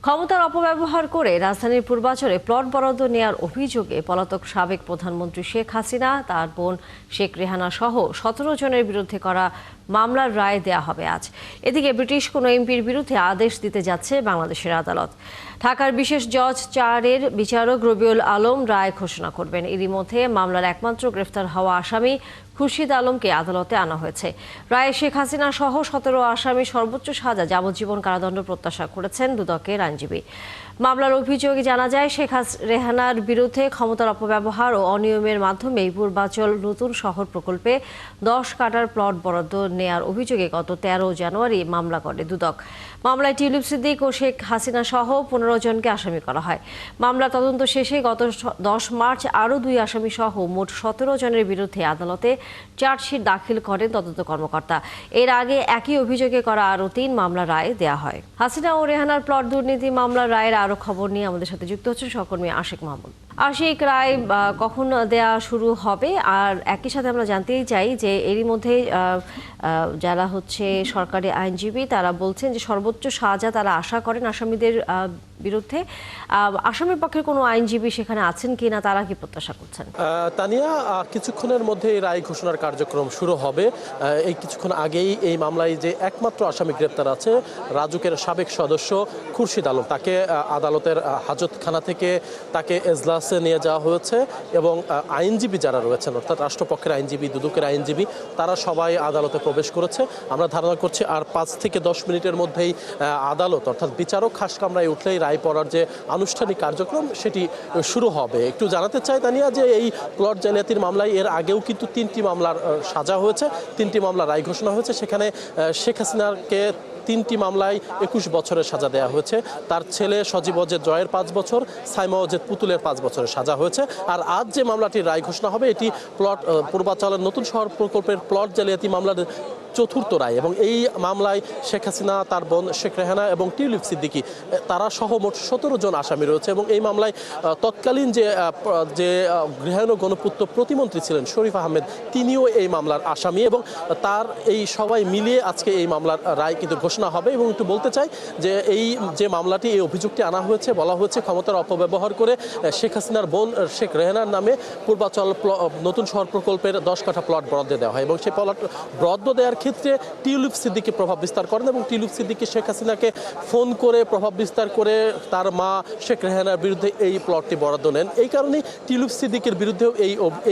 ক্ষমতার অপব্যবহার করে রাজধানীর পূর্বাচলে প্লট বরাদ্দ নেয়ার অভিযোগে পলাতক সাবেক প্রধানমন্ত্রী শেখ হাসিনা, তার বোন শেখ রেহানা সহ 17 জনের বিরুদ্ধে করা মামলার রায় দেয়া হবে আজ। এদিকে ব্রিটিশ কোনো এমপির বিরুদ্ধে আদেশ দিতে যাচ্ছে বাংলাদেশের আদালত। ঢাকার বিশেষ জজ 4-এর বিচারক রবিউল আলম রায় ঘোষণা করবেন। এরই মধ্যে মামলার একমাত্র গ্রেফতার হওয়া আসামি খুরশিদ আলমকে আদালতে আনা হয়েছে। রায়ে শেখ হাসিনা সহ 17 আসামি সর্বোচ্চ সাজা যাবজ্জীবন কারাদণ্ড প্রত্যাশা করেছেন দুদকের আইনজীবী। মামলার অভিযোগে জানা যায়, শেখ রেহানার বিরুদ্ধে ক্ষমতার অপব্যবহার ও অনিয়মের মাধ্যমে পূর্বাচল নতুন শহর প্রকল্পে 10 কাঠার প্লট বরাদ্দ নেয়ার অভিযোগে গত 13 জানুয়ারি মামলা করে দুদক। মামলায় টিউলিপ সিদ্দিক ও শেখ হাসিনা সহ 15 জনকে আসামি করা হয়। মামলা তদন্ত শেষে গত 10 মার্চ আরও 2 আসামি সহ মোট 17 জনের বিরুদ্ধে আদালতে চার্জশিট দাখিল করেন তদন্ত কর্মকর্তা। এর আগে একই অভিযোগে করা আরও 3 মামলা রায় দেয়া হয়। হাসিনা ও রেহানার প্লট দুর্নীতি মামলার রায়ের আরও খবর নিয়ে আমাদের সাথে যুক্ত হচ্ছেন সহকর্মী আশিক মাহমুদ। আশিক, রায় কখন দেয়া শুরু হবে? আর একই সাথে আমরা জানতেই চাই যে এরই মধ্যে যারা সরকারি আইনজীবী তারা বলছেন যে সর্বোচ্চ সাজা তারা আশা করেন আসামিদের বিরুদ্ধে। আসামির পক্ষের কোনো আইনজীবী সেখানে আছেন কিনা, তারা কি প্রত্যাশা করছেন? তানিয়া, কিছুক্ষণের মধ্যে এই রায় ঘোষণার কার্যক্রম শুরু হবে। এই কিছুক্ষণ আগেই এই মামলায় যে একমাত্র আসামি গ্রেপ্তার আছে রাজুকের সাবেক সদস্য খুরশিদ আলম, তাকে আদালতের হাজতখানা থেকে তাকে এজলাসে নিয়ে যাওয়া হয়েছে এবং আইনজীবী যারা রয়েছেন, অর্থাৎ রাষ্ট্রপক্ষের আইনজীবী, দুদকের আইনজীবী, তারা সবাই আদালতে প্রবেশ করেছে। আমরা ধারণা করছি আর 5 থেকে 10 মিনিটের মধ্যেই আদালত অর্থাৎ বিচারক খাস কামরায় উঠলেই রায় পড়ার যে আনুষ্ঠানিক কার্যক্রম সেটি শুরু হবে। একটু জানাতে চাই তানিয়া যে এই প্লট জালিয়াতির মামলায় এর আগেও কিন্তু 3টি মামলার সাজা হয়েছে, 3টি মামলা রায় ঘোষণা হয়েছে। সেখানে শেখ হাসিনাকে 3টি মামলায় 21 বছরের সাজা দেওয়া হয়েছে। তার ছেলে সজীব অজেদ জয়ের 5 বছর, সাইমা অজেদ পুতুলের 5 বছরের সাজা হয়েছে। আর আজ যে মামলাটির রায় ঘোষণা হবে এটি পূর্বাচলের নতুন শহর প্রকল্পের প্লট জালিয়াতি মামলার 4র্থ রায় এবং এই মামলায় শেখ হাসিনা, তার বোন শেখ রেহানা এবং টিউলিপ সিদ্দিকি তারা সহ মোট 17 জন আসামি রয়েছে। এবং এই মামলায় তৎকালীন যে গৃহায়ণ ও গণপূর্ত প্রতিমন্ত্রী ছিলেন শরীফ আহমেদ, তিনিও এই মামলার আসামি এবং তার এই সবাই মিলিয়ে আজকে এই মামলার রায় কিন্তু ঘোষণা হবে। এবং একটু বলতে চাই যে এই যে মামলাটি, এই অভিযোগটি আনা হয়েছে, বলা হচ্ছে ক্ষমতার অপব্যবহার করে শেখ হাসিনার বোন শেখ রেহানার নামে পূর্বাচল নতুন শহর প্রকল্পের 10 কাঠা প্লট বরাদ্দ দেওয়া হয় এবং সেই প্লট বরাদ্দ দেওয়ার ক্ষেত্রে টিউলিপ সিদ্দিকি প্রভাব বিস্তার করেন এবং টিউলিপ সিদ্দিকি শেখ হাসিনাকে ফোন করে প্রভাব বিস্তার করে তার মা শেখ রেহানার বিরুদ্ধে এই প্লটটি বরাদ্দ নেন। এই কারণে টিউলিপ সিদ্দিকির বিরুদ্ধেও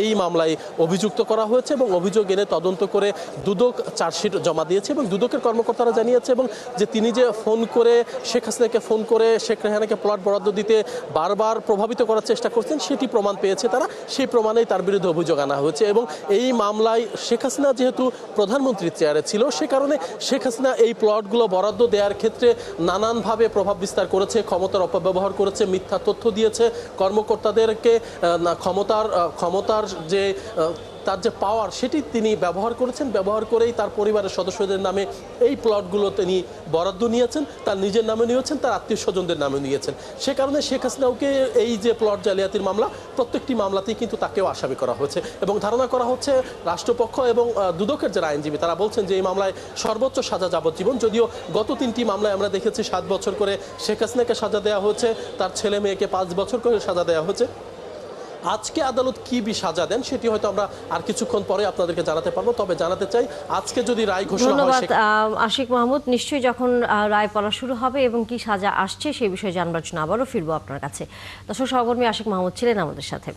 এই মামলায় অভিযুক্ত করা হয়েছে এবং অভিযোগ এনে তদন্ত করে দুদক চার্জশিট জমা দিয়েছে এবং দুদকের কর্মকর্তারা জানিয়েছে এবং যে তিনি যে ফোন করে শেখ হাসিনাকে ফোন করে শেখ রেহানাকে প্লট বরাদ্দ দিতে বারবার প্রভাবিত করার চেষ্টা করছেন, সেটি প্রমাণ পেয়েছে তারা। সেই প্রমাণেই তার বিরুদ্ধে অভিযোগ আনা হয়েছে এবং এই মামলায় শেখ হাসিনা যেহেতু প্রধানমন্ত্রীর চেয়ারে ছিল, সে কারণে শেখ হাসিনা এই প্লটগুলো বরাদ্দ দেওয়ার ক্ষেত্রে নানানভাবে প্রভাব বিস্তার করেছে, ক্ষমতার অপব্যবহার করেছে, মিথ্যা তথ্য দিয়েছে কর্মকর্তাদেরকে। ক্ষমতার যে তার যে পাওয়ার সেটি তিনি ব্যবহার করেছেন, ব্যবহার করেই তার পরিবারের সদস্যদের নামে এই প্লটগুলো তিনি বরাদ্দ নিয়েছেন, তার নিজের নামে নিয়েছেন, তার আত্মীয় স্বজনদের নামে নিয়েছেন। সে কারণে শেখ হাসিনাকে এই যে প্লট জালিয়াতির মামলা, প্রত্যেকটি মামলাতেই কিন্তু তাকেও আসামি করা হয়েছে এবং ধারণা করা হচ্ছে রাষ্ট্রপক্ষ এবং দুদকের যারা আইনজীবী তারা বলছেন যে এই মামলায় সর্বোচ্চ সাজা যাবজ্জীবন। যদিও গত 3টি মামলায় আমরা দেখেছি 7 বছর করে শেখ হাসিনাকে সাজা দেওয়া হয়েছে, তার ছেলে মেয়েকে 5 বছর করে সাজা দেওয়া হয়েছে। আজকে আদালত কি সাজা দেন সেটি হয়তো আমরা আর কিছুক্ষণ পরে আপনাদেরকে জানাতে পারবো। তবে জানাতে চাই আজকে যদি রায় ঘোষণা হয়। ধন্যবাদ আশিক মাহমুদ। নিশ্চয়ই যখন রায় পড়া শুরু হবে এবং কি সাজা আসছে সেই বিষয়ে জানবার জন্য আবারও ফিরবো আপনার কাছে। দর্শক, সহকর্মী আশিক মাহমুদ ছিলেন আমাদের সাথে।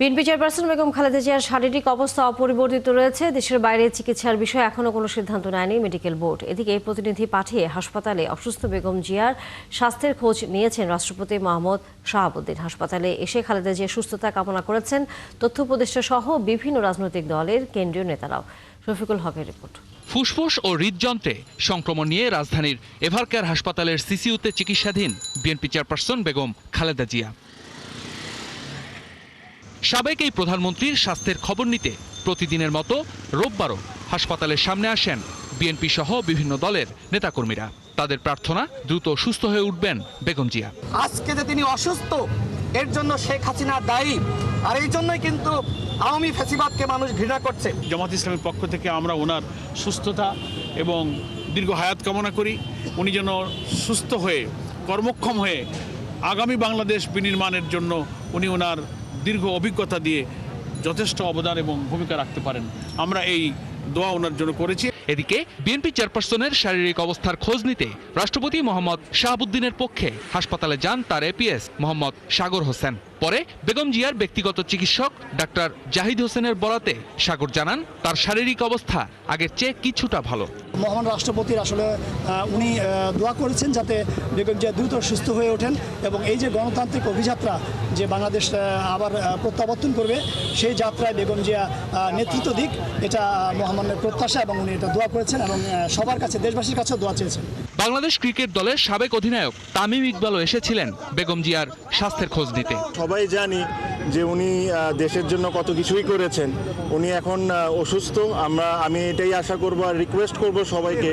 বিএনপি চেয়ারপারসন বেগম খালেদা জিয়ার শারীরিক অবস্থা অপরিবর্তিত রয়েছে। দেশের বাইরে চিকিৎসার বিষয়ে এখনও কোনো সিদ্ধান্ত নেয়নি মেডিকেল বোর্ড। এদিকে এই প্রতিনিধি পাঠিয়ে হাসপাতালে অসুস্থ বেগম জিয়ার স্বাস্থ্যের খোঁজ নিয়েছেন রাষ্ট্রপতি মোহাম্মদ শাহাবুদ্দিন। হাসপাতালে এসে খালেদা জিয়ার সুস্থতা কামনা করেছেন তথ্য উপদেষ্টা সহ বিভিন্ন রাজনৈতিক দলের কেন্দ্রীয় নেতারাও। শফিকুল হকের রিপোর্ট। ফুসফুস ও হৃদযন্ত্রে সংক্রমণ নিয়ে রাজধানীর এভারকেয়ার হাসপাতালের সিসিইউতে চিকিৎসাধীন বিএনপি চেয়ারপারসন বেগম খালেদা জিয়া। সাবেক এই প্রধানমন্ত্রীর স্বাস্থ্যের খবর নিতে প্রতিদিনের মতো রোববারও হাসপাতালের সামনে আসেন বিএনপি সহ বিভিন্ন দলের নেতাকর্মীরা। তাদের প্রার্থনা দ্রুত সুস্থ হয়ে উঠবেন বেগম জিয়া। আজকে যে তিনি অসুস্থ এর জন্য শেখ হাসিনা দায়ী, আর এই জন্যই কিন্তু আওয়ামী ফ্যাসিবাদকে মানুষ ঘৃণা করছে। জামাত ইসলামের পক্ষ থেকে আমরা ওনার সুস্থতা এবং দীর্ঘ হায়াত কামনা করি। উনি যেন সুস্থ হয়ে কর্মক্ষম হয়ে আগামী বাংলাদেশ বিনির্মাণের জন্য উনি ওনার দীর্ঘ অভিজ্ঞতা দিয়ে যথেষ্ট অবদান এবং ভূমিকা রাখতে পারেন। আমরা এই দোয়া ওনার জন্য করেছি। এদিকে বিএনপি চেয়ারপারসনের শারীরিক অবস্থার খোঁজ নিতে রাষ্ট্রপতি মোহাম্মদ শাহাবুদ্দিনের পক্ষে হাসপাতালে যান তার এপিএস মোহাম্মদ সাগর হোসেন। পরে বেগম জিয়ার ব্যক্তিগত চিকিৎসক ডাক্তার জাহিদ হোসেনের বরাতে সাগর জানান তার শারীরিক অবস্থা আগের চেয়ে কিছুটা ভালো। মহান রাষ্ট্রপতির আসলে উনি দোয়া করেছেন যাতে বেগম জিয়া দ্রুত সুস্থ হয়ে ওঠেন এবং এই যে গণতান্ত্রিক অভিযাত্রা যে বাংলাদেশ আবার প্রত্যাবর্তন করবে সেই যাত্রায় বেগম জিয়া নেতৃত্ব দিক, এটা মহামান্যের প্রত্যাশা এবং উনি এটা দোয়া করেছেন এবং সবার কাছে দেশবাসীর কাছেও দোয়া চেয়েছেন। বাংলাদেশ ক্রিকেট দলের সাবেক অধিনায়ক তামিম ইকবালও এসেছিলেন বেগম জিয়ার স্বাস্থ্যের খোঁজ নিতে। সবাই জানি যে উনি দেশের জন্য কত কিছুই করেছেন। উনি এখন অসুস্থ। আমি এটাই আশা করব আর রিকোয়েস্ট করব সবাইকে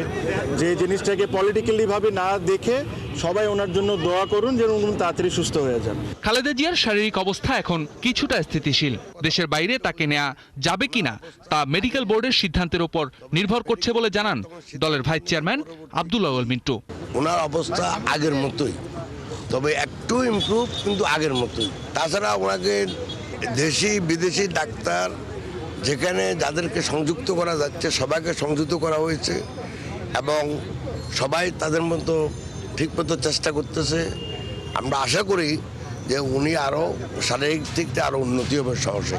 যে জিনিসটাকে পলিটিক্যালি ভাবে না দেখে সবাই ওনার জন্য দোয়া করুন যেন উনি তাড়াতাড়ি সুস্থ হয়ে যান। খালেদা জিয়ার শারীরিক অবস্থা এখন কিছুটা স্থিতিশীল। দেশের বাইরে তাকে নেওয়া যাবে কিনা তা মেডিকেল বোর্ডের সিদ্ধান্তের উপর নির্ভর করছে বলে জানান দলের ভাইস চেয়ারম্যান আব্দুল আউয়াল মিন্টু। ওনার অবস্থা আগের মতোই, তবে একটু ইমপ্রুভ, কিন্তু আগের মতোই। তাছাড়া ওনাকে দেশি বিদেশি ডাক্তার যেখানে যাদেরকে সংযুক্ত করা যাচ্ছে সবাইকে সংযুক্ত করা হয়েছে এবং সবাই তাদের মতো ঠিকমতো চেষ্টা করতেছে। আমরা আশা করি যে উনি আরও শারীরিক দিক থেকে আরও উন্নতি হবে সহসে।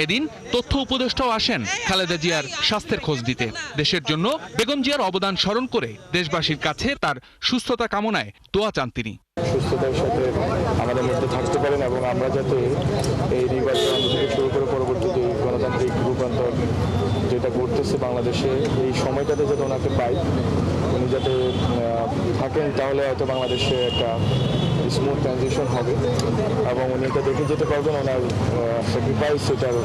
এদিন তথ্য উপদেষ্টাও আসেন খালেদা জিয়ার স্বাস্থ্যের খোঁজ দিতে। দেশের জন্য বেগম জিয়ার অবদান স্মরণ করে দেশবাসীর কাছে তার সুস্থতা কামনায় দোয়া চান তিনি। সুস্থতার সাথে আমাদের মধ্যে থাকতে পারেন এবং আমরা যাতে এই নির্বাচন থেকে শুরু করে পরবর্তীতে গণতান্ত্রিক রূপান্তর যেটা ঘটতেছে বাংলাদেশে, এই সময়টাতে যাতে ওনাকে পাই, উনি যাতে থাকেন, তাহলে হয়তো বাংলাদেশে একটা স্মুথ ট্রানজিশন হবে এবং উনি এটা দেখে যেতে পারবেন, ওনার স্যাক্রিফাইস সেটার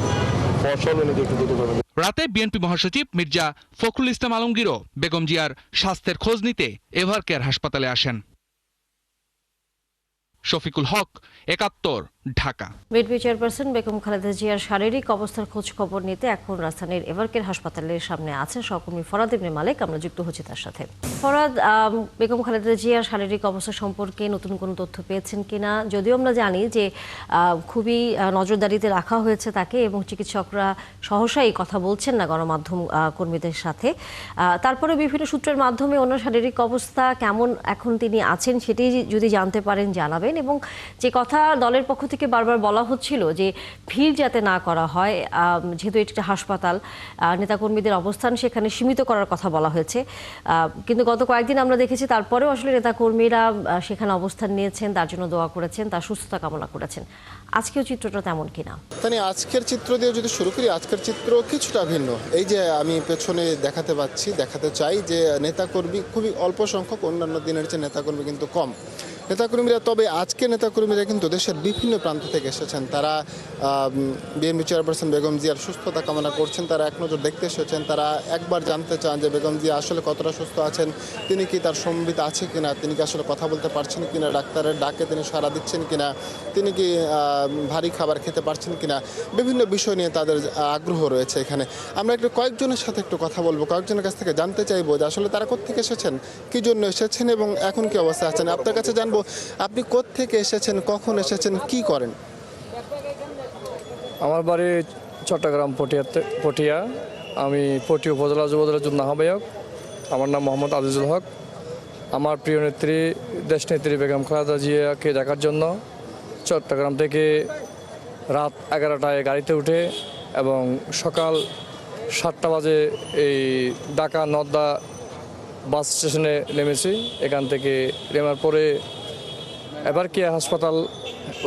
ফসল উনি দেখে যেতে পারবেন। রাতে বিএনপি মহাসচিব মির্জা ফখরুল ইসলাম আলমগীরও বেগম জিয়ার স্বাস্থ্যের খোঁজ নিতে এভার কেয়ার হাসপাতালে আসেন। শফিকুল হক, ৭১, ঢাকা। বিএনপি চেয়ারপারসন বেগম খালেদা জিয়ার শারীরিক অবস্থার খোঁজ খবর নিতে এখন রাজধানীর এভারকেয়ার হাসপাতালের সামনে আছেন সহকর্মী ফরাদ ইবনে মালিক। আমরা যুক্ত হচ্ছি তার সাথে। ফরাদ, বেগম খালেদা জিয়ার শারীরিক অবস্থা সম্পর্কে নতুন কোনো তথ্য পেয়েছেন কিনা? যদিও আমরা জানি যে খুবই নজরদারিতে রাখা হয়েছে তাকে এবং চিকিৎসকরা সহসাই কথা বলছেন না গণমাধ্যম কর্মীদের সাথে, তারপরে বিভিন্ন সূত্রের মাধ্যমে ওনার শারীরিক অবস্থা কেমন এখন তিনি আছেন সেটি যদি জানতে পারেন জানাবেন। এবং যে কথা দলের পক্ষ থেকে বারবার বলা হচ্ছিল যে ভিড় যাতে না করা হয়, যেহেতু এটি একটা হাসপাতাল, নেতাকর্মীদের অবস্থান সেখানে সীমিত করার কথা বলা হয়েছে, কিন্তু গত কয়েকদিন আমরা দেখেছি তারপরেও আসলে নেতাকর্মীরা সেখানে অবস্থান নিয়েছেন, তার জন্য দোয়া করেছেন, তার সুস্থতা কামনা করেছেন। আজকেও চিত্রটা তেমন কিনা? আজকের চিত্র দিয়ে যদি শুরু করি, আজকের চিত্র কিছুটা ভিন্ন। এই যে আমি পেছনে দেখাতে চাই যে নেতাকর্মী খুবই অল্প সংখ্যক, অন্যান্য দিনের চেয়ে নেতাকর্মী কিন্তু কম নেতাকর্মীরা। তবে আজকে নেতাকর্মীরা কিন্তু দেশের বিভিন্ন প্রান্ত থেকে এসেছেন। তারা বিএনপি চেয়ারপারসন বেগম জিয়ার সুস্থতা কামনা করছেন, তারা এক নজর দেখতে এসেছেন, তারা একবার জানতে চান যে বেগম জিয়া আসলে কতটা সুস্থ আছেন, তিনি কি তার সম্বিত আছে কিনা, তিনি কি আসলে কথা বলতে পারছেন কিনা, ডাক্তারের ডাকে তিনি সাড়া দিচ্ছেন কিনা, তিনি কি ভারী খাবার খেতে পারছেন কিনা, বিভিন্ন বিষয় নিয়ে তাদের আগ্রহ রয়েছে এখানে। আমরা কয়েকজনের সাথে একটু কথা বলবো, কয়েকজনের কাছ থেকে জানতে চাইবো যে আসলে তারা কোত্থেকে এসেছেন, কী জন্য এসেছেন এবং এখন কি অবস্থায় আছেন। আপনার কাছে জানবো, আপনি কোত্থেকে এসেছেন, কখন এসেছেন, কি করেন? আমার বাড়ি চট্টগ্রাম পটিয়া। আমি পটিয়া উপজেলা যুবদলের যুগ্ম আহ্বায়ক। আমার নাম মোহাম্মদ আজিজুল হক। আমার প্রিয় নেত্রী দেশনেত্রী বেগম খালেদা জিয়াকে দেখার জন্য চট্টগ্রাম থেকে রাত 11টায় গাড়িতে উঠে এবং সকাল 7টা বাজে এই ঢাকা নর্দা বাস স্টেশনে নেমেছি। এখান থেকে নেমার পরে এভারকেয়ার হাসপাতাল,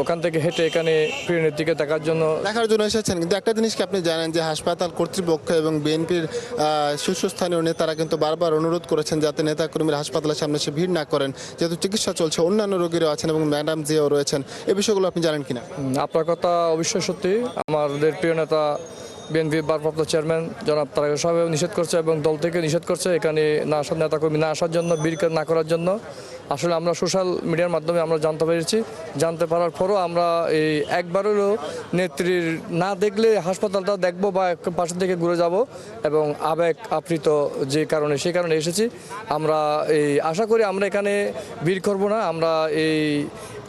ওখান থেকে হেঁটে এখানে প্রিয় নেত্রীকে দেখার জন্য এসেছেন। কিন্তু একটা জিনিস কি আপনি জানেন যে হাসপাতাল কর্তৃপক্ষ এবং বিএনপির শীর্ষস্থানীয় নেতারা কিন্তু বারবার অনুরোধ করেছেন যাতে নেতাকর্মীরা হাসপাতালের সামনে এসে ভিড় না করেন, যেহেতু চিকিৎসা চলছে, অন্যান্য রোগীরাও আছেন এবং ম্যাডাম জিয়াও রয়েছেন। এই বিষয়গুলো আপনি জানেন কিনা? আপনার কথা অবশ্যই সত্যি। আমাদের প্রিয় নেতা বিএনপির ভারপ্রাপ্ত চেয়ারম্যান জনাব তারেক সাহেব নিষেধ করছে এবং দল থেকে নিষেধ করছে এখানে না আসার, নেতাকর্মী না আসার জন্য, ভিড় না করার জন্য। আসলে আমরা সোশ্যাল মিডিয়ার মাধ্যমে আমরা জানতে পেরেছি, জানতে পারার পরও আমরা এই একবারেরও নেত্রীর না দেখলে হাসপাতালটা দেখবো বা পাশে থেকে ঘুরে যাব এবং আবেগ আপ্লুত যে কারণে সেই কারণে এসেছি। আমরা এই আশা করি আমরা এখানে ভিড় করব না, আমরা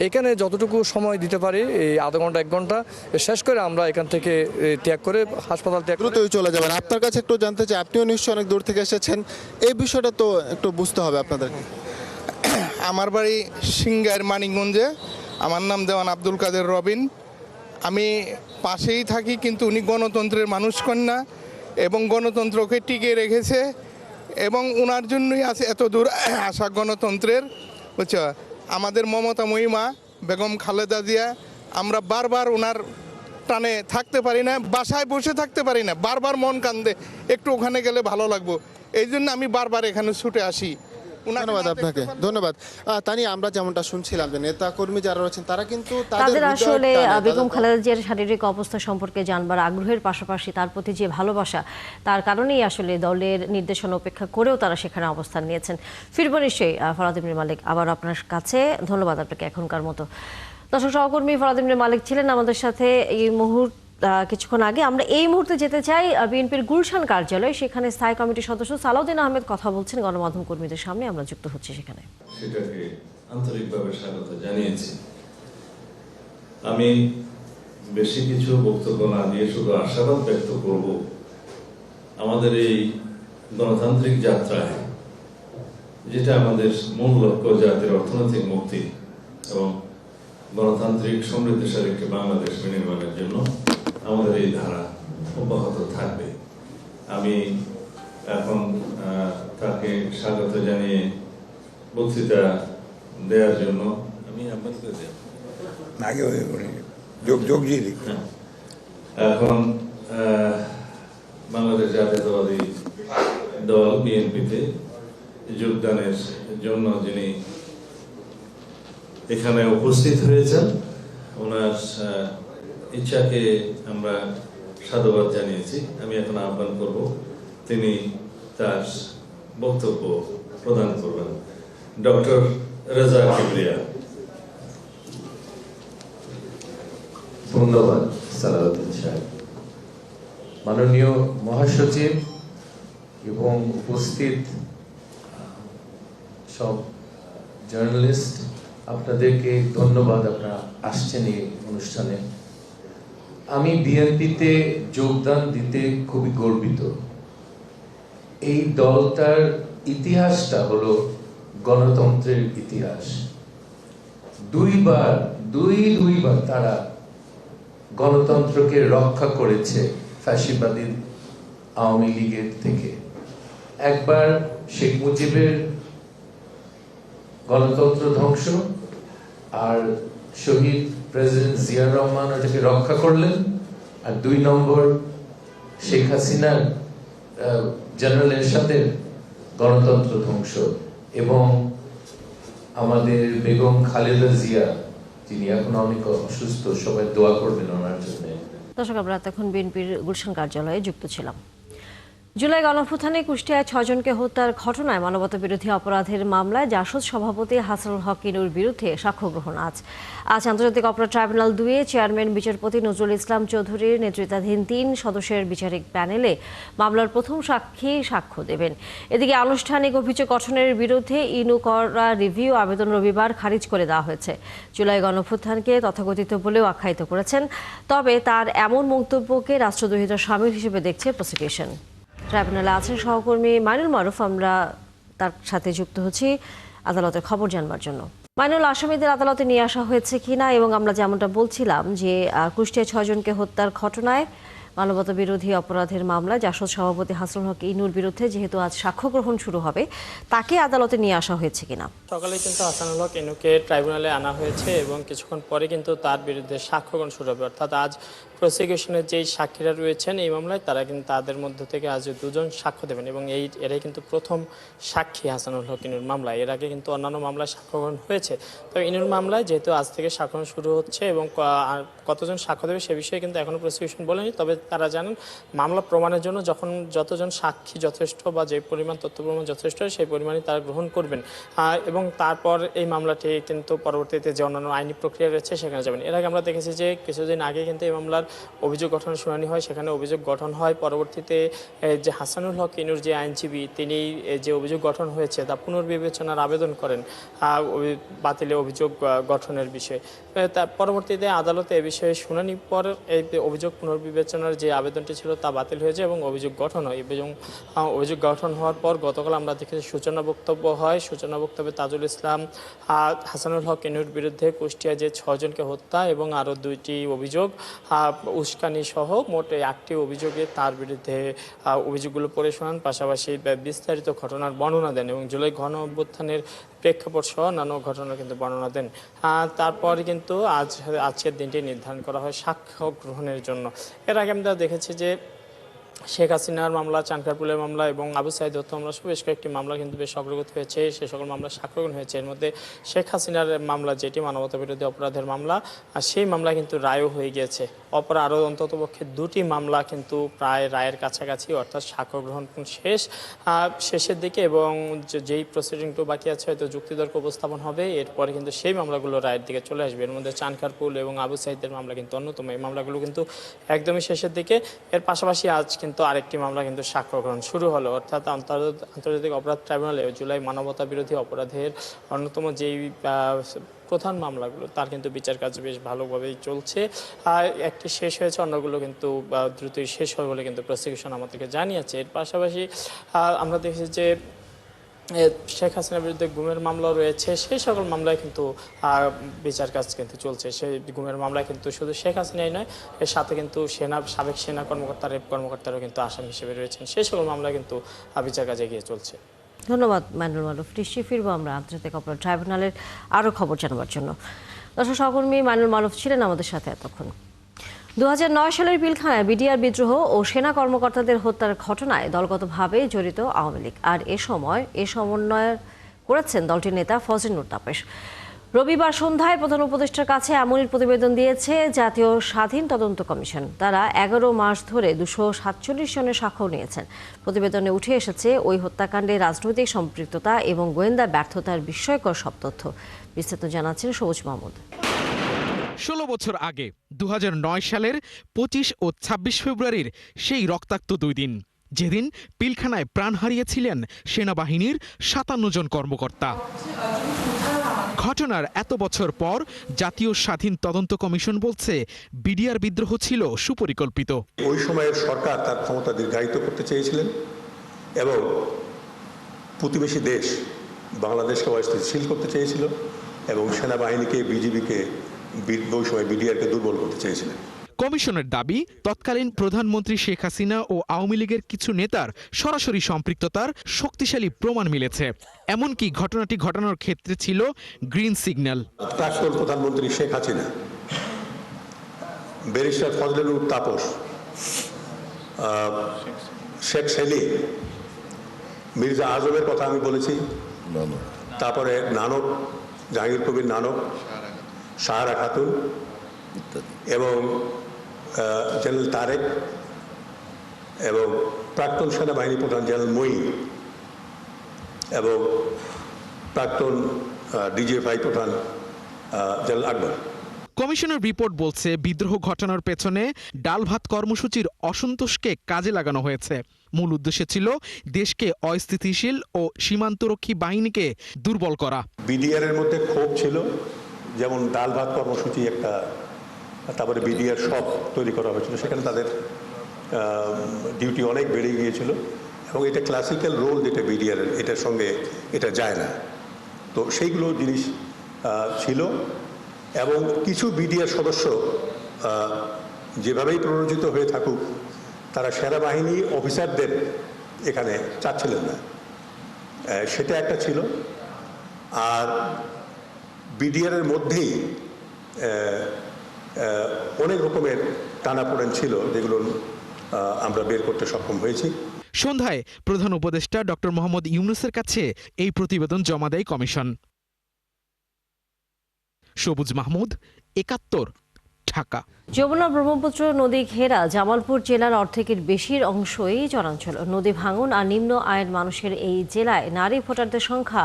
এখানে যতটুকু সময় দিতে পারি এই আধা ঘন্টা 1 ঘন্টা শেষ করে আমরা এখান থেকে ত্যাগ করে হাসপাতাল ত্যাগ করে দ্রুতই চলে যাবেন। আপনার কাছে একটু জানতে চাই, আপনিও নিশ্চয়ই অনেক দূর থেকে এসেছেন, এই বিষয়টা তো একটু বুঝতে হবে আপনাদেরকে। আমার বাড়ি সিংগার মানিকগঞ্জে, আমার নাম দেওয়ান আব্দুল কাদের রবিন। আমি পাশেই থাকি, কিন্তু উনি গণতন্ত্রের মানুষ কন্যা এবং গণতন্ত্রকে টিকে রেখেছে এবং ওনার জন্যই আছে এত দূর আসা গণতন্ত্রের, বুঝছো। আমাদের মমতা মহিমা বেগম খালেদা জিয়া, আমরা বারবার ওনার টানে থাকতে পারি না, বাসায় বসে থাকতে পারি না, বারবার মন কান্দে একটু ওখানে গেলে ভালো লাগবো, এই জন্য আমি বারবার এখানে ছুটে আসি। ধন্যবাদ আপনাকে, ধন্যবাদ। তানিয়া, আমরা যেমনটা শুনছিলাম যে নেতা কর্মী যারা রয়েছেন তারা কিন্তু তাদের আসলে বেগম খালেদা জিয়ার শারীরিক অবস্থা সম্পর্কে জানবার আগ্রহের পাশাপাশি তার প্রতি যে ভালোবাসা, তার কারণেই আসলে দলের নির্দেশনা উপেক্ষা করেও তারা সেখানে অবস্থান নিয়েছেন। ফিরব নিশ্চয়ই ফরহাদ ইবনে মালিক আবার আপনার কাছে। ধন্যবাদ আপনাকে এখনকার মতো। দর্শক, সহকর্মী ফরহাদ ইবনে মালিক ছিলেন আমাদের সাথে এই কিছুক্ষণ আগে। আমরা এই মুহূর্তে যেতে চাই বিএনপির গুলশান কার্যালয়, সেখানে স্থায়ী কমিটির সদস্য সালাউদ্দিন আহমেদ কথা বলছেন গণমাধ্যম কর্মীদের সামনে। আমরা যুক্ত হচ্ছি সেখানে। সেটাকে আন্তরিকভাবে স্বাগত জানিয়েছি। আমি বেশি কিছু বক্তব্য না দিয়ে শুধু আশাবাদ ব্যক্ত করব, আমাদের এই গণতান্ত্রিক যাত্রায় যেটা আমাদের মূল লক্ষ্য, জাতির অর্থনৈতিক মুক্তি এবং গণতান্ত্রিক সমৃদ্ধশালী একটি বাংলাদেশ বিনির্মাণের জন্য আমাদের এই ধারা অব্যাহত থাকবে। আমি এখন তাকে স্বাগত জানিয়ে বক্তৃতা দেওয়ার জন্য আমি আহ্বান করে দেব। এখন বাংলাদেশ জাতীয়তাবাদী দল বিএনপিতে যোগদানের জন্য যিনি এখানে উপস্থিত হয়েছেন, ওনার ইচ্ছাকে আমরা সাধুবাদ জানিয়েছি। আমি এখন আহ্বান করব তিনি তার বক্তব্য প্রদান করবেন। ডক্টর রেজা কিবরিয়া। ধন্যবাদ সালাউদ্দিন সাহেব। মাননীয় মহাসচিব এবং উপস্থিত সব জার্নালিস্ট, আপনাদেরকে ধন্যবাদ, আপনারা আসছেন এই অনুষ্ঠানে। আমি বিএনপিতে যোগদান দিতে খুবই গর্বিত। এই দলটার ইতিহাসটা হলো গণতন্ত্রের ইতিহাস। দুইবার তারা গণতন্ত্রকে রক্ষা করেছে ফ্যাসিবাদী আওয়ামী লীগের থেকে। একবার শেখ মুজিবের গণতন্ত্র ধ্বংস, আর শহীদ প্রেসিডেন্ট জিয়া রহমান ওটাকে রক্ষা করলেন, আর 2 নম্বর শেখ হাসিনার জেনারেল এরশাদের গণতন্ত্র ধ্বংস। এবং আমাদের বেগম খালেদা জিয়া, যিনি এখন অনেক অসুস্থ, সবাই দোয়া করবেন ওনার জন্য। দর্শক, আমরা এখন বিএনপির গুলশান কার্যালয়ে যুক্ত ছিলাম। জুলাই গণঅভ্যুত্থানে কুষ্টিয়ায় 6 জনকে হত্যার ঘটনায় মানবতা বিরোধী অপরাধের মামলায় জাসদ সভাপতি হাসানুল হক ইনুর বিরুদ্ধে সাক্ষ্য গ্রহণ আজ আন্তর্জাতিক অপরাধ ট্রাইব্যুনাল 2 চেয়ারম্যান বিচারপতি নজরুল ইসলাম চৌধুরীর নেতৃত্বাধীন 3 সদস্যের বিচারিক প্যানেলে মামলার প্রথম সাক্ষী সাক্ষ্য দেবেন। এদিকে আনুষ্ঠানিক অভিযোগ গঠনের বিরুদ্ধে ইনু করা রিভিউ আবেদন রবিবার খারিজ করে দেওয়া হয়েছে। জুলাই গণঅভ্যুত্থানকে তথাকথিত বলেও আখ্যায়িত করেছেন, তবে তার এমন মন্তব্যকে রাষ্ট্রদ্রোহিতার শামিল হিসেবে দেখছে প্রসিকিউশন। ট্রাইব্যুনালে আছেন সহকর্মী মাইনুল মারুফ, আমরা তার সাথে যুক্ত হচ্ছি আদালতের খবর জানবার জন্য। মাইনুল, আসামিদের আদালতে নিয়ে আসা হয়েছে কিনা, এবং আমরা যেমনটা বলছিলাম যে কুষ্টিয়া 6 জনকে হত্যার ঘটনায় মানবতা বিরোধী অপরাধের মামলায় জাসদ সভাপতি হাসানুল হক ইনুর বিরুদ্ধে যেহেতু আজ সাক্ষ্য গ্রহণ শুরু হবে, তাকে আদালতে নিয়ে আসা হয়েছে কিনা? সকালে কিন্তু হাসানুল হক ইনুকে ট্রাইব্যুনালে আনা হয়েছে এবং কিছুক্ষণ পরে কিন্তু তার বিরুদ্ধে সাক্ষ্য গ্রহণ শুরু হবে। অর্থাৎ আজ প্রসিকিউশনের যেই সাক্ষীরা রয়েছেন এই মামলায়, তারা কিন্তু তাদের মধ্য থেকে আজ 2 জন সাক্ষ্য দেবেন এবং এরাই কিন্তু প্রথম সাক্ষী হাসানুল হক ইনুর মামলায়। এর আগে কিন্তু অন্যান্য মামলায় সাক্ষ্য গ্রহণ হয়েছে, তবে ইনুর মামলায় যেহেতু আজ থেকে সাক্ষ্য শুরু হচ্ছে এবং কতজন সাক্ষ্য দেবে সে বিষয়ে কিন্তু এখনো প্রসিকিউশন বলেনি। তবে তারা জানেন মামলা প্রমাণের জন্য যতজন সাক্ষী যথেষ্ট বা যে পরিমাণ তথ্য প্রমাণ যথেষ্ট সেই পরিমাণই তারা গ্রহণ করবেন এবং তারপর এই মামলাটি কিন্তু পরবর্তীতে যে অন্যান্য আইনি প্রক্রিয়া রয়েছে সেখানে যাবেন। এর আগে আমরা দেখেছি যে কিছুদিন আগে কিন্তু এই মামলার অভিযোগ গঠনের শুনানি হয়, সেখানে অভিযোগ গঠন হয়। পরবর্তীতে যে হাসানুল হক ইনুর যে আইনজীবী তিনি যে অভিযোগ গঠন হয়েছে তা পুনর্বিবেচনার আবেদন করেন বাতিলে অভিযোগ গঠনের বিষয়ে। তার পরবর্তীতে আদালতে এ বিষয়ে শুনানির পর এই অভিযোগ পুনর্বিবেচনার যে আবেদনটি ছিল তা বাতিল হয়ে যায় এবং অভিযোগ গঠন হয়। এবং অভিযোগ গঠন হওয়ার পর গতকাল আমরা দেখেছি সূচনা বক্তব্য হয়। সূচনা বক্তব্যে তাজুল ইসলাম হাসানুল হক ইনুর বিরুদ্ধে কুষ্টিয়া যে 6 জনকে হত্যা এবং আরও 2টি অভিযোগ উস্কানি সহ মোট 8টি অভিযোগে তার বিরুদ্ধে অভিযোগগুলো পড়ে শোনান, পাশাপাশি বিস্তারিত ঘটনার বর্ণনা দেন এবং জুলাই গণ অভ্যুত্থানের প্রেক্ষাপট সহ নানা ঘটনা কিন্তু বর্ণনা দেন। তারপর কিন্তু আজকের দিনটি নির্ধারণ করা হয় সাক্ষ্য গ্রহণের জন্য। এর আগে আমরা দেখেছি যে শেখ হাসিনার মামলা, চানখারপুলের মামলা এবং আবু সাইদ হত্যা মামলা বেশ কয়েকটি মামলা কিন্তু বেশ অগ্রগতি হয়েছে, সে সকল মামলা সাক্ষ্য গ্রহণ হয়েছে। এর মধ্যে শেখ হাসিনার মামলা যেটি মানবতা বিরোধী অপরাধের মামলা, সেই মামলা কিন্তু রায়ও হয়ে গিয়েছে। অপর আরও অন্ততপক্ষে 2টি মামলা কিন্তু প্রায় রায়ের কাছাকাছি, অর্থাৎ সাক্ষ্য গ্রহণ শেষের দিকে এবং যেই প্রসিডিংটু বাকি আছে হয়তো যুক্তিতর্ক উপস্থাপন হবে, এরপরে কিন্তু সেই মামলাগুলো রায়ের দিকে চলে আসবে। এর মধ্যে চানখারপুল এবং আবু সাইদের মামলা কিন্তু অন্যতম। এই মামলাগুলো কিন্তু একদমই শেষের দিকে। এর পাশাপাশি আজ কিন্তু আরেকটি মামলা কিন্তু সাক্ষ্য গ্রহণ শুরু হলো, অর্থাৎ আন্তর্জাতিক অপরাধ ট্রাইব্যুনালে জুলাই মানবতা বিরোধী অপরাধের অন্যতম যেই প্রধান মামলাগুলো তার কিন্তু বিচার কাজ বেশ ভালোভাবেই চলছে। একটি শেষ হয়েছে, অন্যগুলো কিন্তু দ্রুতই শেষ হবে বলে কিন্তু প্রসিকিউশন আমাদেরকে জানিয়েছে। এর পাশাপাশি আমরা দেখেছি যে শেখ হাসিনার বিরুদ্ধে গুমের মামলা রয়েছে, সেই সকল মামলায় কিন্তু বিচার কাজ কিন্তু চলছে। সেই গুমের মামলায় কিন্তু শুধু শেখ হাসিনাই নয়, এর সাথে কিন্তু সাবেক সেনা কর্মকর্তা, রেপ কর্মকর্তারাও কিন্তু আসামি হিসেবে রয়েছেন। সেই সকল মামলায় কিন্তু বিচার কাজ এগিয়ে চলছে। ধন্যবাদ মাইনুল মারুফ। নিশ্চয়ই ফিরবো আমরা আন্তর্জাতিক অপরাধ ট্রাইব্যুনালের আরও খবর জানাবার জন্য। দর্শক সহকর্মী মাইনুল মারুফ ছিলেন আমাদের সাথে এতক্ষণ। 2009 সালের পিলখানায় বিডিআর বিদ্রোহ ও সেনা কর্মকর্তাদের হত্যার ঘটনায় দলগতভাবে জড়িত আওয়ামী লীগ, আর এ সমন্বয় করেছেন দলটির নেতা ফজলে নূর তাপস। রবিবার সন্ধ্যায় প্রধান উপদেষ্টার কাছে এমনই প্রতিবেদন দিয়েছে জাতীয় স্বাধীন তদন্ত কমিশন। তারা 11 মাস ধরে 247 জনের সাক্ষ্য নিয়েছেন। প্রতিবেদনে উঠে এসেছে ওই হত্যাকাণ্ডে রাজনৈতিক সম্পৃক্ততা এবং গোয়েন্দা ব্যর্থতার বিস্ময়কর সব তথ্য। বিস্তারিত জানাচ্ছেন সবুজ মাহমুদ। 16 বছর আগে 2009 সালের 25 ও 26 ফেব্রুয়ারির সেই রক্তাক্ত 2 দিন, যেদিন পিলখানায় প্রাণ হারিয়েছিলেন সেনাবাহিনীর 57 জন কর্মকর্তা। ঘটনার এত বছর পর জাতীয় স্বাধীন তদন্ত কমিশন বলছে বিডিআর বিদ্রোহ ছিল সুপরিকল্পিত। ওই সময়ের সরকার তার ক্ষমতা দীর্ঘায়িত করতে চেয়েছিলেন এবং প্রতিবেশী দেশ বাংলাদেশকে অস্থিতিশীল করতে চেয়েছিল এবং সেনাবাহিনীকে, বিজিবিকে, ওই সময় বিডিআরকে দুর্বল করতে চেয়েছিলেন। কমিশনের দাবি, তৎকালীন প্রধানমন্ত্রী শেখ হাসিনা ও আওয়ামী লীগের কিছু নেতার সরাসরি সম্পৃক্ততার শক্তিশালী প্রমাণ মিলেছে। এমনকি ঘটনাটি ঘটানোর ক্ষেত্রে ছিল গ্রিন সিগন্যাল। প্রাক্তন প্রধানমন্ত্রী শেখ হাসিনা, ব্যারিস্টার ফজলে নূর তাপস, শেখ সেলিম, মির্জা আজমের কথা আমি বলেছি, তারপরে নানক, জাহাঙ্গীর কবির নানক, সাহারা খাতুন এবং জেনারেল তারেক এবং প্রাক্তন সেনাবাহিনী প্রধান জেনারেল মঈন এবং প্রাক্তন ডিজিএফআই প্রধান জেনারেল আকবর। কমিশনের রিপোর্ট বলছে বিদ্রোহ ঘটনার পেছনে ডাল ভাত কর্মসূচির অসন্তোষকে কাজে লাগানো হয়েছে। মূল উদ্দেশ্য ছিল দেশকে অস্থিতিশীল ও সীমান্তরক্ষী বাহিনীকে দুর্বল করা। বিডিআর এর মধ্যে ক্ষোভ ছিল, যেমন ডাল ভাত কর্মসূচি একটা, তারপরে বিডিআর সব তৈরি করা হয়েছিল, সেখানে তাদের ডিউটি অনেক বেড়ে গিয়েছিল এবং এটা ক্লাসিক্যাল রোল যেটা বিডিআর, এটার সঙ্গে এটা যায় না। তো সেইগুলো জিনিস ছিল এবং কিছু বিডিআর সদস্য যেভাবেই প্ররোচিত হয়ে থাকুক, তারা সেনাবাহিনী অফিসারদের এখানে চাচ্ছিলেন না, সেটা একটা ছিল। আর বিডিআর এর মধ্যেই অনেক রকমের টানাপোড়েন ছিল, যেগুলো আমরা বের করতে সক্ষম হয়েছি। সন্ধ্যায় প্রধান উপদেষ্টা ডক্টর মোহাম্মদ ইউনূসের কাছে এই প্রতিবেদন জমা দেয় কমিশন। সবুজ মাহমুদ, ৭১, ঢাকা। যমুনা ব্রহ্মপুত্র নদী ঘেরা জামালপুর জেলার অর্ধেকের বেশির অংশই চরাঞ্চল। নদী ভাঙন আর নিম্ন আয়ের মানুষের এই জেলায় নারী ভোটারদের সংখ্যা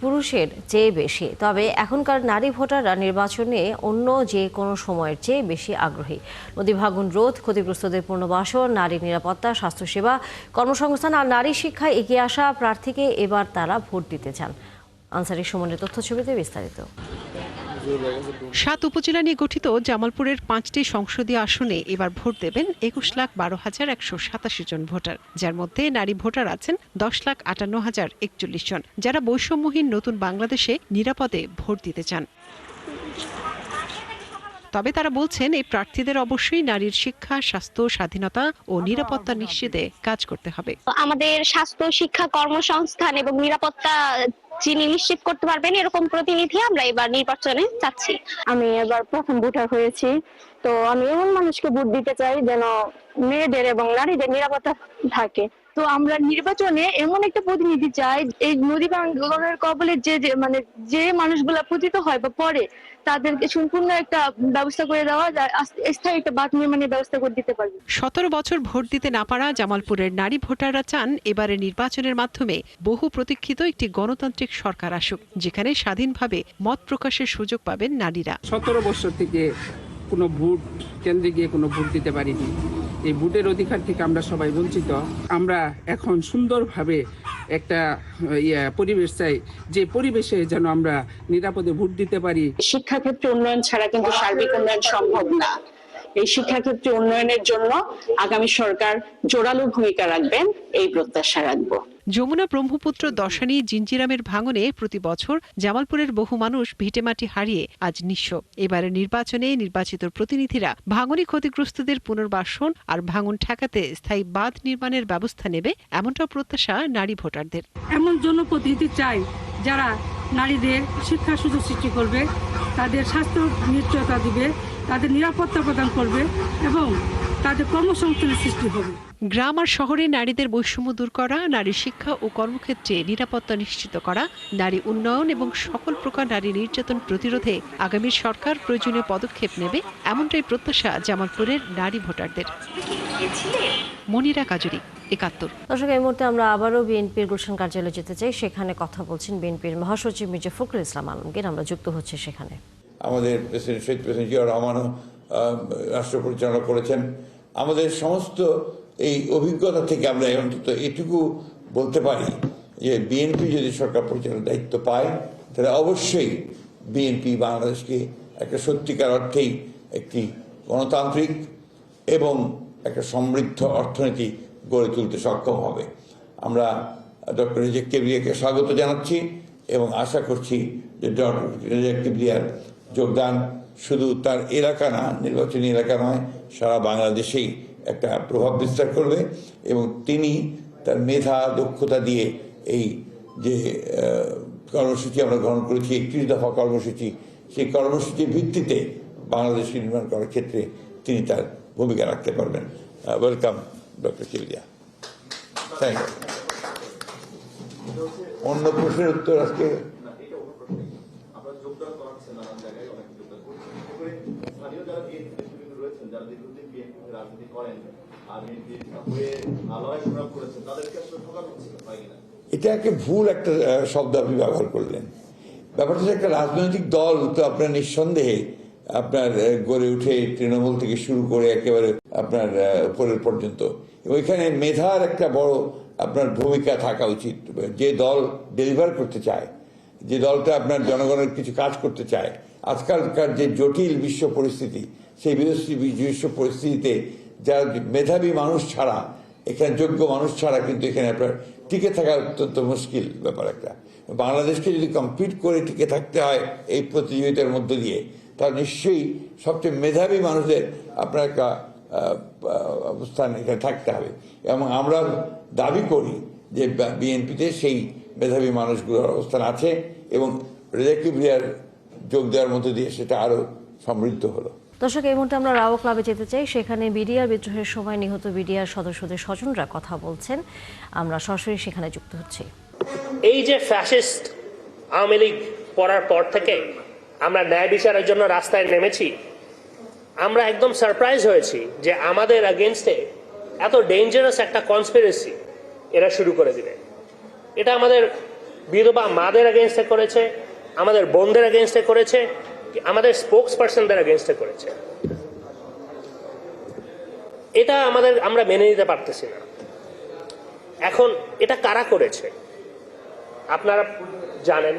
পুরুষের চেয়ে বেশি। তবে এখনকার নারী ভোটাররা নির্বাচনে অন্য যে কোনো সময়ের চেয়ে বেশি আগ্রহী। নদী ভাঙন রোধ, ক্ষতিগ্রস্তদের পুনর্বাসন, নারী নিরাপত্তা, স্বাস্থ্যসেবা, কর্মসংস্থান আর নারী শিক্ষায় এগিয়ে আসা প্রার্থীকে এবার তারা ভোট দিতে চান। আনসারি সুমনের তথ্যছবিতে বিস্তারিত। 7 উপজেলা নিয়ে গঠিত জামালপুরের 5টি সংসদীয় আসনে এবার ভোট দেবেন 21,12,187 জন ভোটার, যার মধ্যে নারী ভোটার আছেন 10,58,041 জন, যারা বৈষম্যহীন নতুন বাংলাদেশে নিরাপদে ভোট দিতে চান। তবে তারা বলছেন এই প্রার্থীদের অবশ্যই নারীর শিক্ষা, স্বাস্থ্য, স্বাধীনতা ও নিরাপত্তা নিশ্চিতে কাজ করতে হবে। আমাদের স্বাস্থ্য, শিক্ষা, কর্মসংস্থান এবং নিরাপত্তা যিনি নিশ্চিত করতে পারবেন এরকম প্রতিনিধি আমরা এবার নির্বাচনে চাচ্ছি। আমি এবার প্রথম ভোটার হয়েছি, তো আমি এমন মানুষকে ভোট দিতে চাই যেন মেয়েদের এবং নারীদের নিরাপত্তা থাকে। তো আমরা নির্বাচনে এমন একটা প্রতিনিধি চাই, এই নদী ভাঙনের কবলে যে মানুষগুলা পতিত হয় বা পড়ে তাদেরকে সম্পূর্ণ একটা ব্যবস্থা করে দেওয়া যায়, স্থায়ী একটা বাঁধ নির্মাণের ব্যবস্থা করে দিতে পারবে। 17 বছর ভোট দিতে না পারা জামালপুরের নারী ভোটাররা চান এবারের নির্বাচনের মাধ্যমে বহু প্রতীক্ষিত একটি গণতান্ত্রিক সরকার আসুক, যেখানে স্বাধীনভাবে মত প্রকাশের সুযোগ পাবেন নারীরা। 17 বছর থেকে কোনো ভোট কেন্দ্রে গিয়ে কোনো ভোট দিতে পারিনি। এই ভোটের অধিকার থেকে আমরা সবাই বঞ্চিত। আমরা এখন সুন্দরভাবে একটা পরিবেশ চাই, যে পরিবেশে যেন আমরা নিরাপদে ভোট দিতে পারি। শিক্ষাক্ষেত্রে উন্নয়ন ছাড়া কিন্তু সার্বিক উন্নয়ন সম্ভব না। এই শিক্ষাক্ষেত্রে উন্নয়নের জন্য আগামী সরকার জোরালো ভূমিকা রাখবেন, এই প্রত্যাশা রাখবো। যমুনা ব্রহ্মপুত্র দশানি জিঞ্জিরামের ভাঙনে প্রতি বছর জামালপুরের বহু মানুষ ভিটেমাটি হারিয়ে আজ নিঃস্ব। এবারের নির্বাচনে নির্বাচিত প্রতিনিধিরা ভাঙনে ক্ষতিগ্রস্তদের পুনর্বাসন আর ভাঙন ঠেকাতে স্থায়ী বাঁধ নির্মাণের ব্যবস্থা নেবে, এমনটা প্রত্যাশা নারী ভোটারদের। এমন জনপ্রতিনিধি চাই যারা নারীদের শিক্ষা সুযোগ সৃষ্টি করবে, তাদের স্বাস্থ্য নিশ্চয়তা দিবে, তাদের নিরাপত্তা প্রদান করবে এবং তাদের কর্মসংস্থানের সৃষ্টি হবে। গ্রাম আর শহরে নারীদের বৈষম্য দূর করা, নারী শিক্ষা ও কর্মক্ষেত্রে নিরাপত্তা নিশ্চিত করা, নারী উন্নয়ন এবং সকল প্রকার নারী নির্যাতন প্রতিরোধে আগামী সরকার প্রয়োজনীয় পদক্ষেপ নেবে, এমনটাই প্রত্যাশা জামালপুরের নারী ভোটারদের। মনিরা কাজুরি, 71। দর্শক, এই মুহূর্তে আমরা আবারও বিএনপির গুলশান কার্যালয়ে যেতে চাই। সেখানে কথা বলছেন বিএনপির মহাসচিব মির্জা ফখরুল ইসলাম আলমগীর। আমরা যুক্ত হচ্ছে সেখানে। আমাদের শহীদ প্রেসিডেন্ট জিয়া রহমানও রাষ্ট্র পরিচালনা করেছেন। আমাদের সমস্ত এই অভিজ্ঞতা থেকে আমরা অন্তত এটুকু বলতে পারি যে বিএনপি যদি সরকার পরিচালনার দায়িত্ব পায়, তাহলে অবশ্যই বিএনপি বাংলাদেশকে একটা সত্যিকার অর্থেই একটি গণতান্ত্রিক এবং একটা সমৃদ্ধ অর্থনীতি গড়ে তুলতে সক্ষম হবে। আমরা ডক্টর রেজাক কিবরিয়াকে স্বাগত জানাচ্ছি এবং আশা করছি যে ডক্টর রেজাক কিবরিয়ার যোগদান শুধু তার এলাকা না, নির্বাচনী এলাকা নয়, সারা বাংলাদেশেই একটা প্রভাব বিস্তার করবে এবং তিনি তার মেধা, দক্ষতা দিয়ে এই যে কর্মসূচি আমরা গ্রহণ করেছি, 31 দফা কর্মসূচি, সেই কর্মসূচির ভিত্তিতে বাংলাদেশ নির্মাণ করার ক্ষেত্রে তিনি তার ভূমিকা রাখতে পারবেন। Welcome doctor Kibria. Thank you. অন্য প্রশ্নের উত্তর আজকে এটা একটা ভুল একটা শব্দ আপনি ব্যবহার করলেন। ব্যাপারটা হচ্ছে একটা রাজনৈতিক দল তো আপনার নিঃসন্দেহে আপনার গড়ে উঠে তৃণমূল থেকে শুরু করে একেবারে আপনার উপরের পর্যন্ত, ওইখানে মেধার একটা বড় আপনার ভূমিকা থাকা উচিত। যে দল ডেলিভার করতে চায়, যে দলটা আপনার জনগণের কিছু কাজ করতে চায়, আজকালকার যে জটিল বিশ্ব পরিস্থিতি, সেই বিশ্ব পরিস্থিতিতে যারা মেধাবী মানুষ ছাড়া, এখানে যোগ্য মানুষ ছাড়া কিন্তু এখানে আপনার টিকে থাকা অত্যন্ত মুশকিল ব্যাপার একটা। বাংলাদেশকে যদি কম্পিট করে টিকে থাকতে হয় এই প্রতিযোগিতার মধ্য দিয়ে, তাহলে নিশ্চয়ই সবচেয়ে মেধাবী মানুষদের আপনার একটা অবস্থান এখানে থাকতে হবে। এবং আমরা দাবি করি যে বিএনপিতে সেই মেধাবী মানুষগুলোর অবস্থান আছে এবং রেজাক কিবরিয়ার যোগ দেওয়ার মধ্য দিয়ে সেটা আরও সমৃদ্ধ হলো। দর্শক, এই মুহূর্তে আমরা রাও ক্লাবে যেতে চাই। সেখানে বিডিআর বিদ্রোহের সময় নিহত বিডিআর সদস্যদের স্বজনরা কথা বলছেন। আমরা সরাসরি সেখানে যুক্ত হচ্ছি। এই যে ফ্যাসিস্ট আওয়ামী লীগ পড়ার পর থেকে আমরা ন্যায় বিচারের জন্য রাস্তায় নেমেছি। আমরা একদম সারপ্রাইজ হয়েছি যে আমাদের এগেনস্টে এত ডেঞ্জারাস একটা কনস্পিরেসি এরা শুরু করে দিলে। এটা আমাদের বিধবা মাদের এগেনস্টে করেছে, আমাদের বোনদের এগেনস্টে করেছে, আমাদের স্পোক্স পার্সনদের এগেনস্টে করেছে। এটা আমরা মেনে নিতে পারতেছি না। এখন এটা কারা করেছে আপনারা জানেন,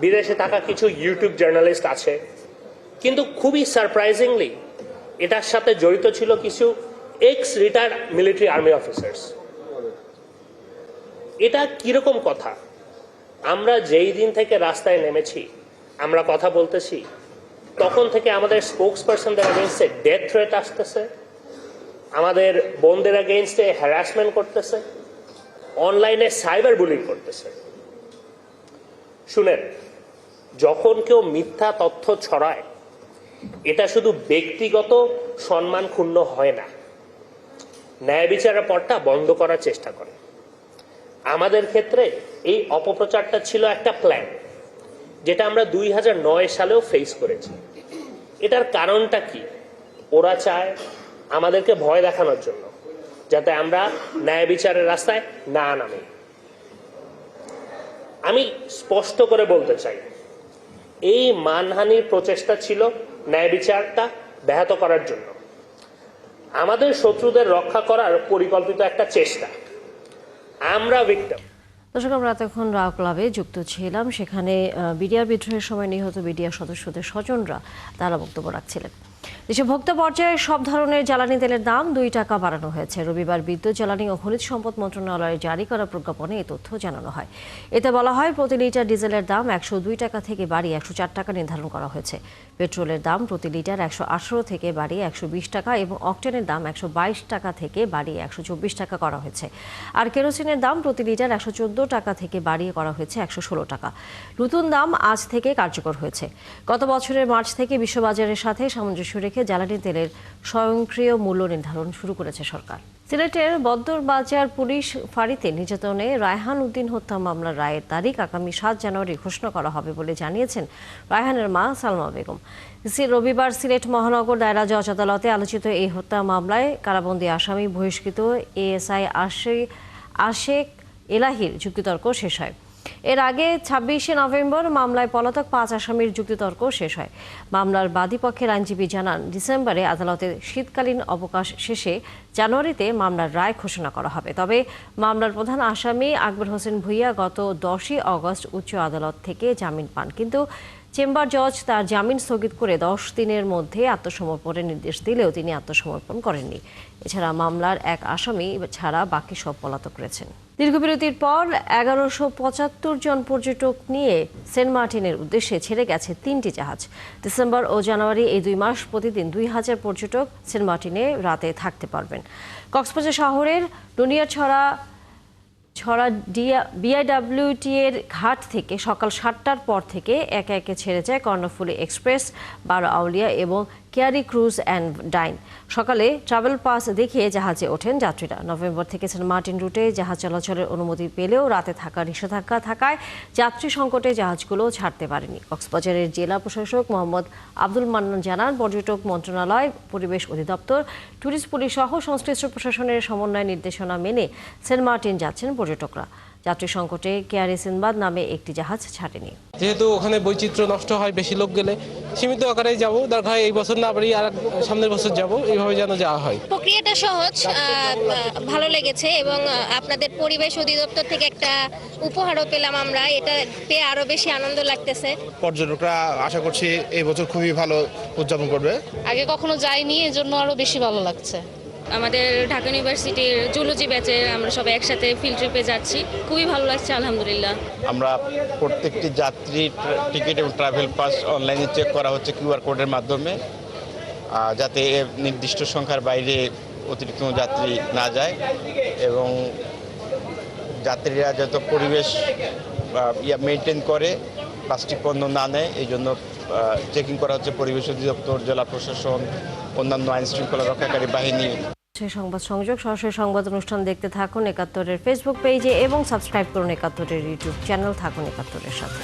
বিদেশে থাকা কিছু ইউটিউব জার্নালিস্ট আছে, কিন্তু খুবই সারপ্রাইজিংলি এটার সাথে জড়িত ছিল কিছু x retired military army officers. এটা কিরকম কথা? আমরা যেই দিন থেকে রাস্তায় নেমেছি, আমরা কথা বলতেছি, তখন থেকে আমাদের স্পোক্স পার্সনদের এগেনস্টে ডেথ থ্রেট আসতেছে, আমাদের বোনদের এগেনস্টে হ্যারাসমেন্ট করতেছে, অনলাইনে সাইবার বুলিং করতেছে। শুনেন, যখন কেউ মিথ্যা তথ্য ছড়ায়, এটা শুধু ব্যক্তিগত সম্মান ক্ষুণ্ণ হয় না, ন্যায় বিচারের পথটা বন্ধ করার চেষ্টা করে। আমাদের ক্ষেত্রে এই অপপ্রচারটা ছিল একটা প্ল্যান, যেটা আমরা 2009 সালেও ফেস করেছি। এটার কারণটা কি? ওরা চায় আমাদেরকে ভয় দেখানোর জন্য, যাতে আমরা ন্যায় বিচারের রাস্তায় না নামি। আমি স্পষ্ট করে বলতে চাই, এই মানহানির প্রচেষ্টা ছিল ন্যায় বিচারটা ব্যাহত করার জন্য, আমাদের শত্রুদের রক্ষা করার পরিকল্পিত একটা চেষ্টা। আমরা ভিক্টিম। দর্শক, আমরা এতক্ষণ রাও ক্লাবে যুক্ত ছিলাম, সেখানে বিডিআর বিদ্রোহের সময় নিহত বিডিআর সদস্যদের স্বজনরা তারা বক্তব্য রাখছিলেন। দেশে ভোক্তা পর্যায়ে সব ধরনের জ্বালানি তেলের দাম 2 টাকা বাড়ানো হয়েছে। রবিবার বিদ্যুৎ, জ্বালানি ও খনিজ সম্পদ মন্ত্রণালয়ের জারি করা প্রজ্ঞাপনে এই তথ্য জানানো হয়। এতে বলা হয়, প্রতি লিটার ডিজেলের দাম 102 টাকা থেকে বাড়িয়ে 104 টাকা নির্ধারণ করা হয়েছে। পেট্রোলের দাম প্রতি লিটার 118 থেকে বাড়িয়ে 120 টাকা এবং অকটেনের দাম 122 টাকা থেকে বাড়িয়ে 124 টাকা করা হয়েছে। আর কেরোসিনের দাম প্রতি লিটার 114 টাকা থেকে বাড়িয়ে করা হয়েছে 116 টাকা। নতুন দাম আজ থেকে কার্যকর হয়েছে। গত বছরের মার্চ থেকে বিশ্ববাজারের সাথে সামঞ্জস্য রেখে জ্বালানি তেলের স্বয়ংক্রিয় মূল্য নির্ধারণ শুরু করেছে সরকার। সিলেটের বদরবাজার পুলিশ ফাঁড়িতে নির্যাতনে রায়হান উদ্দিন হত্যা মামলার রায়ের তারিখ আগামী 7 জানুয়ারি ঘোষণা করা হবে বলে জানিয়েছেন রায়হানের মা সালমা বেগম। রবিবার সিলেট মহানগর দায়রা জজ আদালতে আলোচিত এই হত্যা মামলায় কারাবন্দী আসামি বহিষ্কৃত এএসআই আশেক এলাহির যুক্তিতর্ক শেষ হয়। এর আগে 26শে নভেম্বর মামলায় পলাতক 5 আসামির যুক্তিতর্ক শেষ হয়। মামলার বাদীপক্ষের আইনজীবী জানান, ডিসেম্বরে আদালতের শীতকালীন অবকাশ শেষে জানুয়ারিতে মামলার রায় ঘোষণা করা হবে। তবে মামলার প্রধান আসামি আকবর হোসেন ভূঁইয়া গত 10ই অগস্ট উচ্চ আদালত থেকে জামিন পান, কিন্তু চেম্বার জজ তার জামিন স্থগিত করে 10 দিনের মধ্যে আত্মসমর্পণের নির্দেশ দিলেও তিনি আত্মসমর্পণ করেননি। এছাড়া মামলার এক আসামি ছাড়া বাকি সব পলাতক রয়েছেন। দীর্ঘবিরতির পর 1175 জন পর্যটক নিয়ে সেন্ট মার্টিনের উদ্দেশ্যে ছেড়ে গেছে 3টি জাহাজ। ডিসেম্বর ও জানুয়ারি এই 2 মাস প্রতিদিন 2000 পর্যটক সেন্ট মার্টিনে রাতে থাকতে পারবেন। কক্সবাজার শহরের দুনিয়াছড়া বিআইডব্লিউটি এর ঘাট থেকে সকাল 7টার পর থেকে একে একে ছেড়ে যায় কর্ণফুলী এক্সপ্রেস, 12 আউলিয়া এবং কেয়ারি ক্রুজ অ্যান্ড ডাইন। সকালে ট্রাভেল পাস দেখিয়ে জাহাজে ওঠেন যাত্রীরা। নভেম্বর থেকে সেন্ট মার্টিন রুটে জাহাজ চলাচলের অনুমতি পেলেও রাতে থাকার নিষেধাজ্ঞা থাকায় যাত্রী সংকটে জাহাজগুলো ছাড়তে পারেনি। কক্সবাজারের জেলা প্রশাসক মোহাম্মদ আব্দুল মান্নান জানান, পর্যটক মন্ত্রণালয়, পরিবেশ অধিদপ্তর, ট্যুরিস্ট পুলিশ সহ সংশ্লিষ্ট প্রশাসনের সমন্বয় নির্দেশনা মেনে সেন্ট মার্টিন যাচ্ছেন পর্যটকরা। যাত্রী সংকটে কেয়ারি সিনবাদ নামে একটি জাহাজ ছাড়েনি। যেহেতু ওখানে বৈচিত্র্য নষ্ট হয়, বেশি লোক গেলে সীমিত আকারে যাবো, দরকার হয় এই বছর না পারি আর সামনের বছর যাব, এইভাবে যেন যাওয়া হয়। প্রক্রিয়াটা সহজ, ভালো লেগেছে এবং আপনাদের পরিবেশ অধিদপ্তর থেকে একটা উপহারও পেলাম আমরা, এটা পেয়ে আরো বেশি আনন্দ লাগতেছে। পর্যটকরা আশা করছি এই বছর খুবই ভালো উদযাপন করবে। আগে কখনো যাইনি, এজন্য আরো বেশি ভালো লাগছে। আমাদের ঢাকা ইউনিভার্সিটির জুলজি ব্যাচে আমরা সবাই একসাথে ফিল্ড ট্রিপে যাচ্ছি, খুবই ভালো লাগছে আলহামদুলিল্লাহ। আমরা প্রত্যেকটি যাত্রী টিকিট এবং ট্রাভেল পাস অনলাইনে চেক করা হচ্ছে কিউআর কোডের মাধ্যমে, যাতে নির্দিষ্ট সংখ্যার বাইরে অতিরিক্ত যাত্রী না যায় এবং যাত্রীরা যত পরিবেশ মেনটেন করে, প্লাস্টিক পণ্য না নেয়, এই জন্য চেকিং করা হচ্ছে পরিবেশ অধিদপ্তর, জেলা প্রশাসন, অন্যান্য আইন শৃঙ্খলা রক্ষাকারী বাহিনী। সংবাদ সংযোগ সরাসরি সংবাদ অনুষ্ঠান দেখতে থাকুন ৭১-এর ফেসবুক পেজে এবং সাবস্ক্রাইব করুন ৭১-এর ইউটিউব চ্যানেল। থাকুন ৭১-এর সাথে।